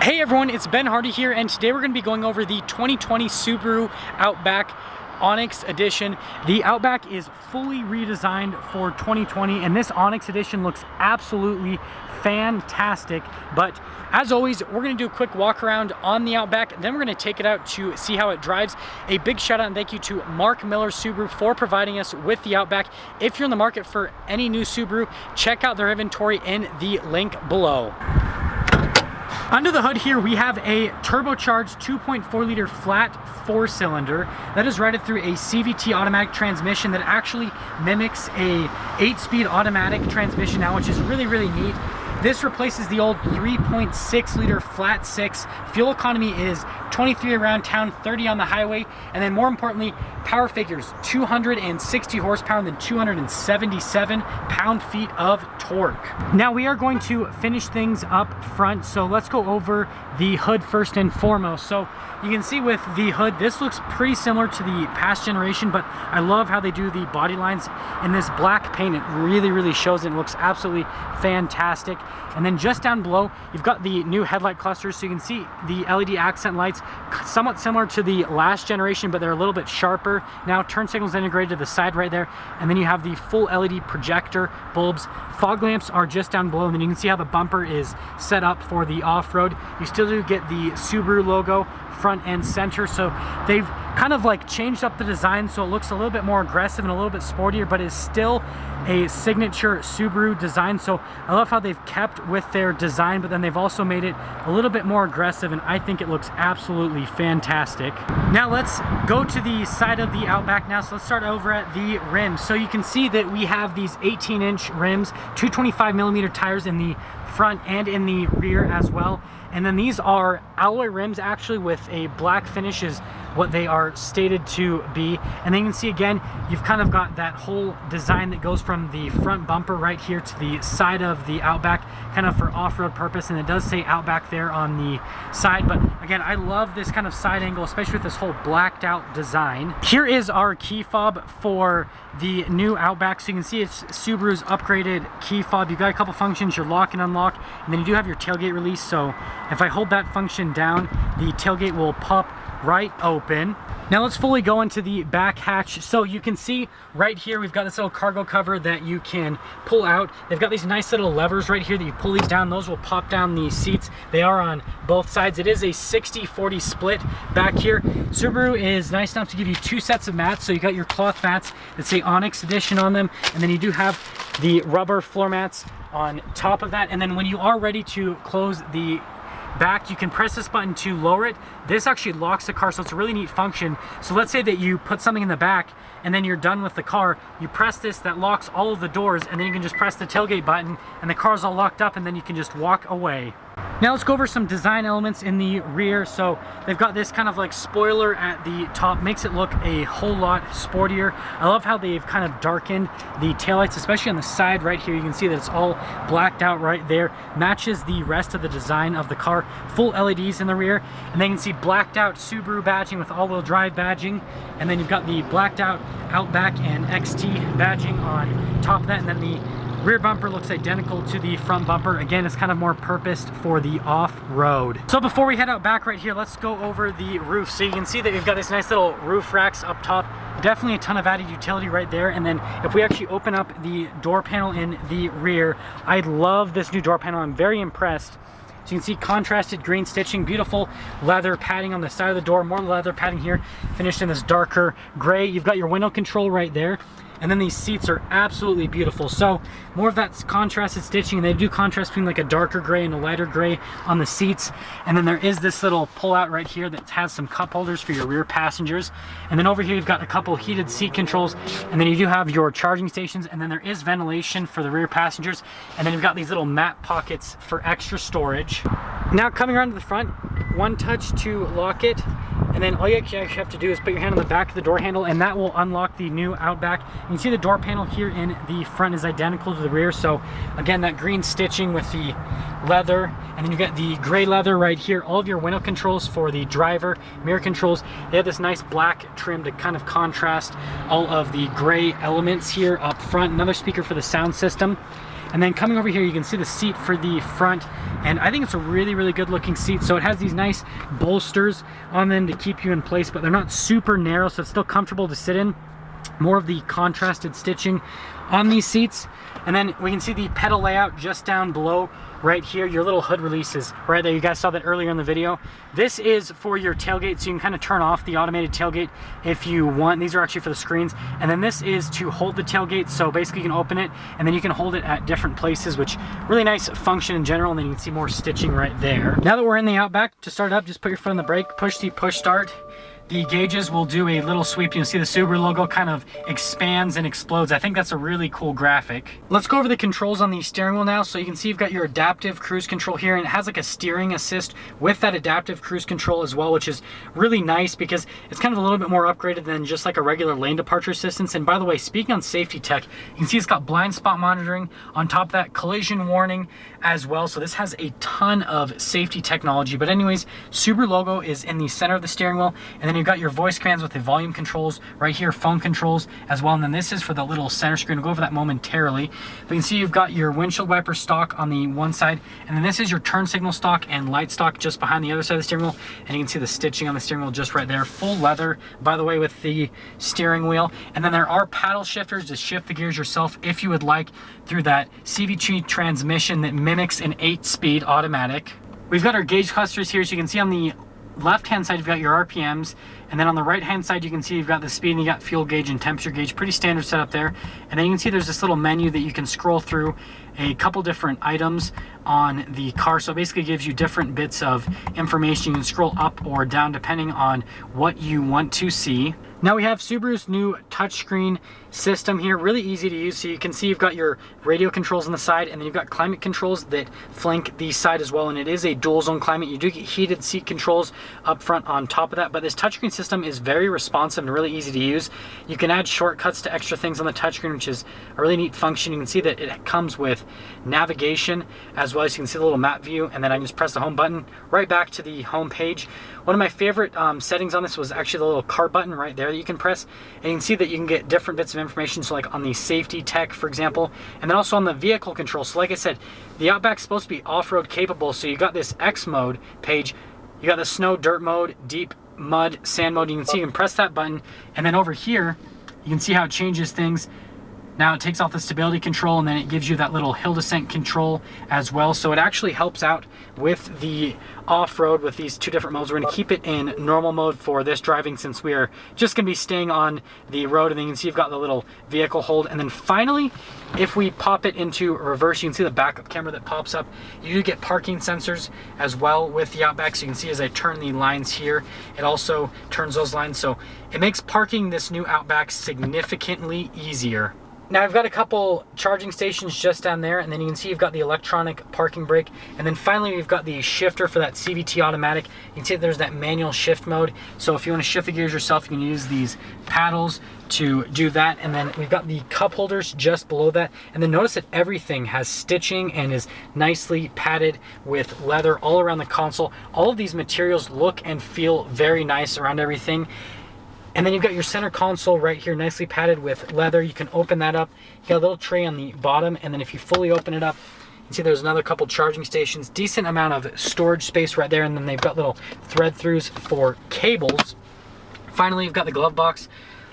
Hey everyone, it's Ben Hardy here, and today we're going to be going over the 2020 Subaru Outback Onyx Edition. The Outback is fully redesigned for 2020, and this Onyx Edition looks absolutely fantastic. But as always, we're going to do a quick walk around on the Outback, then we're going to take it out to see how it drives. A big shout out and thank you to Mark Miller Subaru for providing us with the Outback. If you're in the market for any new Subaru, check out their inventory in the link below. Under the hood here, we have a turbocharged 2.4 liter flat 4-cylinder that is routed through a CVT automatic transmission that actually mimics a 8-speed automatic transmission now, which is really neat. This replaces the old 3.6 liter flat 6. Fuel economy is 23 around town, 30 on the highway, and then more importantly, power figures 260 horsepower and then 277 pound-feet of torque. Now we are going to finish things up front, so let's go over the hood first and foremost. So you can see with the hood, this looks pretty similar to the past generation, but I love how they do the body lines in this black paint. It really shows it and looks absolutely fantastic. And then just down below, you've got the new headlight clusters, so you can see the LED accent lights, somewhat similar to the last generation, but they're a little bit sharper. Now turn signals integrated to the side right there, and then you have the full LED projector bulbs. Fog lamps are just down below, and then you can see how the bumper is set up for the off-road. You still do get the Subaru logo front and center, so they've kind of like changed up the design so it looks a little bit more aggressive and a little bit sportier, but is still a signature Subaru design. So I love how they've kept with their design, but then they've also made it a little bit more aggressive, and I think it looks absolutely fantastic. Now let's go to the side of the Outback now. So let's start over at the rims. So you can see that we have these 18-inch rims, 225mm tires in the front and in the rear as well. And then these are alloy rims, actually, with a black finish is what they are stated to be. And then you can see again, you've kind of got that whole design that goes from the front bumper right here to the side of the Outback, kind of for off-road purpose. And it does say Outback there on the side. But again, I love this kind of side angle, especially with this whole blacked out design. Here is our key fob for the new Outback. So you can see it's Subaru's upgraded key fob. You've got a couple functions, your lock and unlock, and then you do have your tailgate release. So if I hold that function down, the tailgate will pop right open. Now let's fully go into the back hatch. So you can see right here, we've got this little cargo cover that you can pull out. They've got these nice little levers right here that you pull these down. Those will pop down the seats. They are on both sides. It is a 60-40 split back here. Subaru is nice enough to give you 2 sets of mats. So you got your cloth mats that say Onyx Edition on them. And then you do have the rubber floor mats on top of that. And then when you are ready to close the back, you can press this button to lower it. This actually locks the car, so it's a really neat function. So let's say that you put something in the back and then you're done with the car, you press this, that locks all of the doors, and then you can just press the tailgate button and the car's all locked up, and then you can just walk away. Now let's go over some design elements in the rear. So they've got this kind of like spoiler at the top, makes it look a whole lot sportier. I love how they've kind of darkened the taillights, especially on the side right here. You can see that it's all blacked out right there. Matches the rest of the design of the car. Full LEDs in the rear. And then you can see blacked out Subaru badging with all-wheel drive badging. And then you've got the blacked out Outback and XT badging on top of that. And then the rear bumper looks identical to the front bumper. Again, it's kind of more purposed for the off-road. So before we head out back right here, let's go over the roof. So you can see that we've got this nice little roof racks up top. Definitely a ton of added utility right there. And then if we actually open up the door panel in the rear, I love this new door panel. I'm very impressed. So you can see contrasted green stitching, beautiful leather padding on the side of the door, more leather padding here, finished in this darker gray. You've got your window control right there. And then these seats are absolutely beautiful. So more of that contrasted stitching, and they do contrast between like a darker gray and a lighter gray on the seats. And then there is this little pull out right here that has some cup holders for your rear passengers. And then over here you've got a couple heated seat controls, and then you do have your charging stations, and then there is ventilation for the rear passengers. And then you've got these little mat pockets for extra storage. Now coming around to the front, one touch to lock it. And then all you actually have to do is put your hand on the back of the door handle, and that will unlock the new Outback. You can see the door panel here in the front is identical to the rear. So again, that green stitching with the leather, and then you got the gray leather right here. All of your window controls for the driver, mirror controls, they have this nice black trim to kind of contrast all of the gray elements here up front. Another speaker for the sound system. And then coming over here, you can see the seat for the front, and I think it's a really, really good looking seat. So it has these nice bolsters on them to keep you in place, but they're not super narrow, so it's still comfortable to sit in. More of the contrasted stitching on these seats. And then we can see the pedal layout just down below right here. Your little hood releases right there. You guys saw that earlier in the video. This is for your tailgate, so you can kind of turn off the automated tailgate if you want. These are actually for the screens. And then this is to hold the tailgate, so basically you can open it and then you can hold it at different places, which really nice function in general. And then you can see more stitching right there. Now that we're in the Outback, to start it up, just put your foot on the brake, push the push start. The gauges will do a little sweep. You can see the Subaru logo kind of expands and explodes. I think that's a really cool graphic. Let's go over the controls on the steering wheel now. So you can see you've got your adaptive cruise control here, and it has like a steering assist with that adaptive cruise control as well, which is really nice because it's kind of a little bit more upgraded than just like a regular lane departure assistance. And by the way, speaking on safety tech, you can see it's got blind spot monitoring. On top of that, collision warning as well. So this has a ton of safety technology. But anyways, Subaru logo is in the center of the steering wheel, and then you've got your voice commands with the volume controls right here, phone controls as well. And then this is for the little center screen. We'll go over that momentarily. But you can see you've got your windshield wiper stock on the one side, and then this is your turn signal stock and light stock just behind the other side of the steering wheel. And you can see the stitching on the steering wheel just right there. Full leather, by the way, with the steering wheel. And then there are paddle shifters to shift the gears yourself if you would like through that CVT transmission that mimics an 8-speed automatic. We've got our gauge clusters here, so you can see on the left hand side you've got your RPMs, and then on the right hand side you can see you've got the speed and you got fuel gauge and temperature gauge. Pretty standard setup there. And then you can see there's this little menu that you can scroll through a couple different items on the car. So it basically gives you different bits of information. You can scroll up or down depending on what you want to see. Now we have Subaru's new touchscreen system here, really easy to use. So you can see you've got your radio controls on the side, and then you've got climate controls that flank the side as well. And it is a dual zone climate. You do get heated seat controls up front on top of that, but this touchscreen system is very responsive and really easy to use. You can add shortcuts to extra things on the touchscreen, which is a really neat function. You can see that it comes with navigation as well as you can see the little map view, and then I can just press the home button right back to the home page. One of my favorite settings on this was actually the little car button right there that you can press, and you can see that you can get different bits of information, so like on the safety tech, for example, and then also on the vehicle control. So like I said, the Outback's supposed to be off-road capable, so you got this X mode page, you got the snow, dirt mode, deep mud, sand mode. You can see you can press that button, and then over here you can see how it changes things. Now it takes off the stability control, and then it gives you that little hill descent control as well. So it actually helps out with the off-road with these two different modes. We're going to keep it in normal mode for this driving since we are just going to be staying on the road. And then you can see you've got the little vehicle hold. And then finally, if we pop it into reverse, you can see the backup camera that pops up. You do get parking sensors as well with the Outback. So you can see as I turn the lines here, it also turns those lines. So it makes parking this new Outback significantly easier. Now I've got a couple charging stations just down there, and then you can see you've got the electronic parking brake, and then finally we've got the shifter for that CVT automatic. You can see there's that manual shift mode, so if you want to shift the gears yourself, you can use these paddles to do that. And then we've got the cup holders just below that, and then notice that everything has stitching and is nicely padded with leather all around the console. All of these materials look and feel very nice around everything. And then you've got your center console right here, nicely padded with leather. You can open that up. You got a little tray on the bottom, and then if you fully open it up, you can see there's another couple charging stations. Decent amount of storage space right there, and then they've got little thread throughs for cables. Finally, you've got the glove box.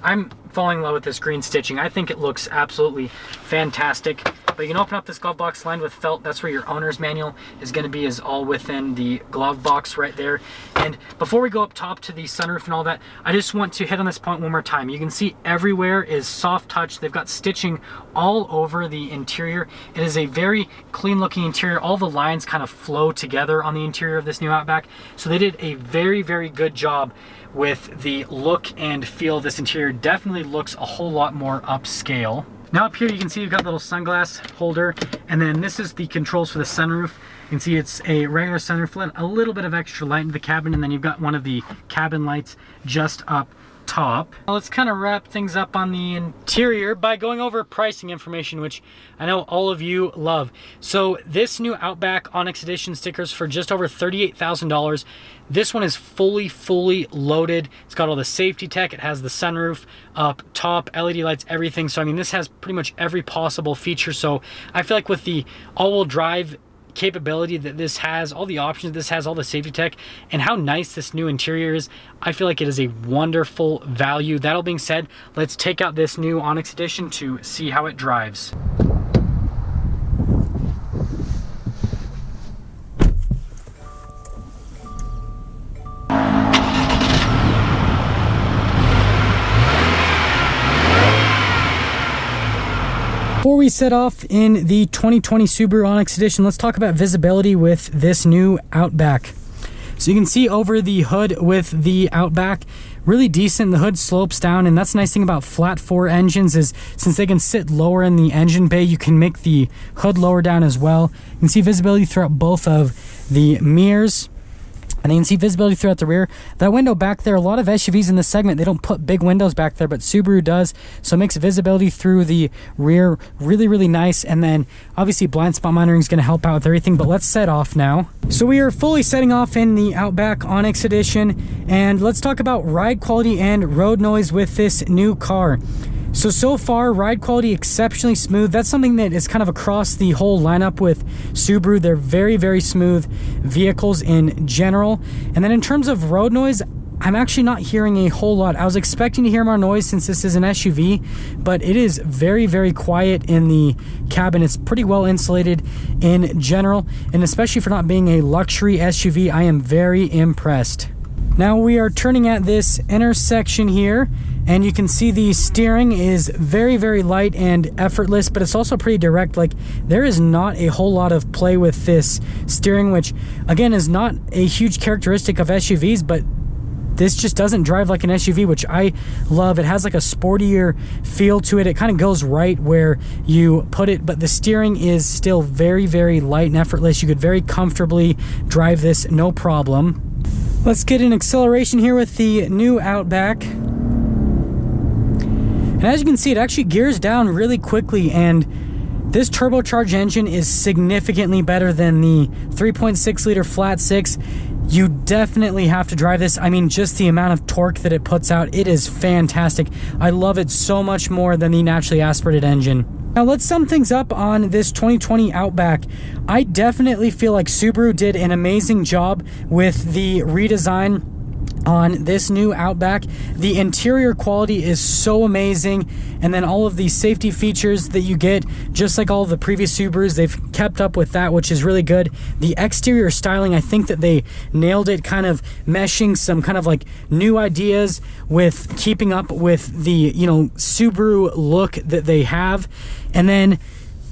I'm falling in love with this green stitching. I think it looks absolutely fantastic. But you can open up this glove box lined with felt. That's where your owner's manual is going to be, is all within the glove box right there. And before we go up top to the sunroof and all that, I just want to hit on this point one more time. You can see everywhere is soft touch. They've got stitching all over the interior. It is a very clean looking interior. All the lines kind of flow together on the interior of this new Outback. So they did a very, very good job with the look and feel of this interior. Definitely looks a whole lot more upscale. Now up here you can see you've got a little sunglass holder, and then this is the controls for the sunroof. You can see it's a regular sunroof, a little bit of extra light in the cabin, and then you've got one of the cabin lights just up top. Now let's kind of wrap things up on the interior by going over pricing information, which I know all of you love. So this new Outback Onyx Edition stickers for just over $38,000. This one is fully loaded. It's got all the safety tech. It has the sunroof up top, LED lights, everything. So I mean, this has pretty much every possible feature. So I feel like with the all-wheel drive capability that this has, all the options this has, all the safety tech, and how nice this new interior is, I feel like it is a wonderful value. That all being said, let's take out this new Onyx Edition to see how it drives. Before we set off in the 2020 Subaru Onyx Edition, let's talk about visibility with this new Outback. So you can see over the hood with the Outback, really decent. The hood slopes down, and that's the nice thing about flat 4 engines is since they can sit lower in the engine bay, you can make the hood lower down as well. You can see visibility throughout both of the mirrors. And you can see visibility throughout the rear. That window back there, a lot of SUVs in this segment, they don't put big windows back there, but Subaru does. So it makes visibility through the rear really nice. And then obviously blind spot monitoring is going to help out with everything, but let's set off now. So we are fully setting off in the Outback Onyx Edition, and let's talk about ride quality and road noise with this new car. So far, ride quality exceptionally smooth. That's something that is kind of across the whole lineup with Subaru. They're very smooth vehicles in general. And then in terms of road noise, I'm actually not hearing a whole lot. I was expecting to hear more noise since this is an SUV, but it is very quiet in the cabin. It's pretty well insulated in general, and especially for not being a luxury SUV, I am very impressed. Now we are turning at this intersection here, and you can see the steering is very light and effortless, but it's also pretty direct. Like, there is not a whole lot of play with this steering, which again is not a huge characteristic of SUVs, but this just doesn't drive like an SUV, which I love. It has like a sportier feel to it. It kind of goes right where you put it, but the steering is still very light and effortless. You could very comfortably drive this, no problem. Let's get an acceleration here with the new Outback. And as you can see, it actually gears down really quickly, and this turbocharged engine is significantly better than the 3.6 liter flat six. You definitely have to drive this. I mean, just the amount of torque that it puts out, it is fantastic. I love it so much more than the naturally aspirated engine. Now let's sum things up on this 2020 Outback. I definitely feel like Subaru did an amazing job with the redesign on this new Outback. The interior quality is so amazing, and then all of the safety features that you get, just like all of the previous Subarus, they've kept up with that, which is really good. The exterior styling, I think that they nailed it, kind of meshing some kind of like new ideas with keeping up with the, you know, Subaru look that they have. And then,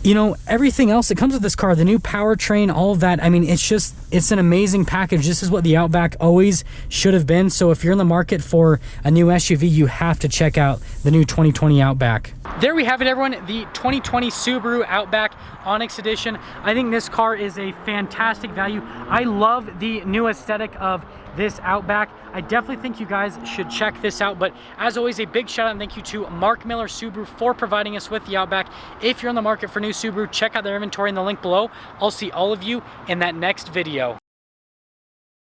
you know, everything else that comes with this car, the new powertrain, all of that, I mean, it's an amazing package. This is what the Outback always should have been. So if you're in the market for a new SUV, you have to check out the new 2020 Outback. There we have it, everyone, the 2020 Subaru Outback Onyx Edition. I think this car is a fantastic value. I love the new aesthetic of this Outback. I definitely think you guys should check this out. But as always, a big shout out and thank you to Mark Miller Subaru for providing us with the Outback. If you're in the market for new Subaru, check out their inventory in the link below. I'll see all of you in that next video.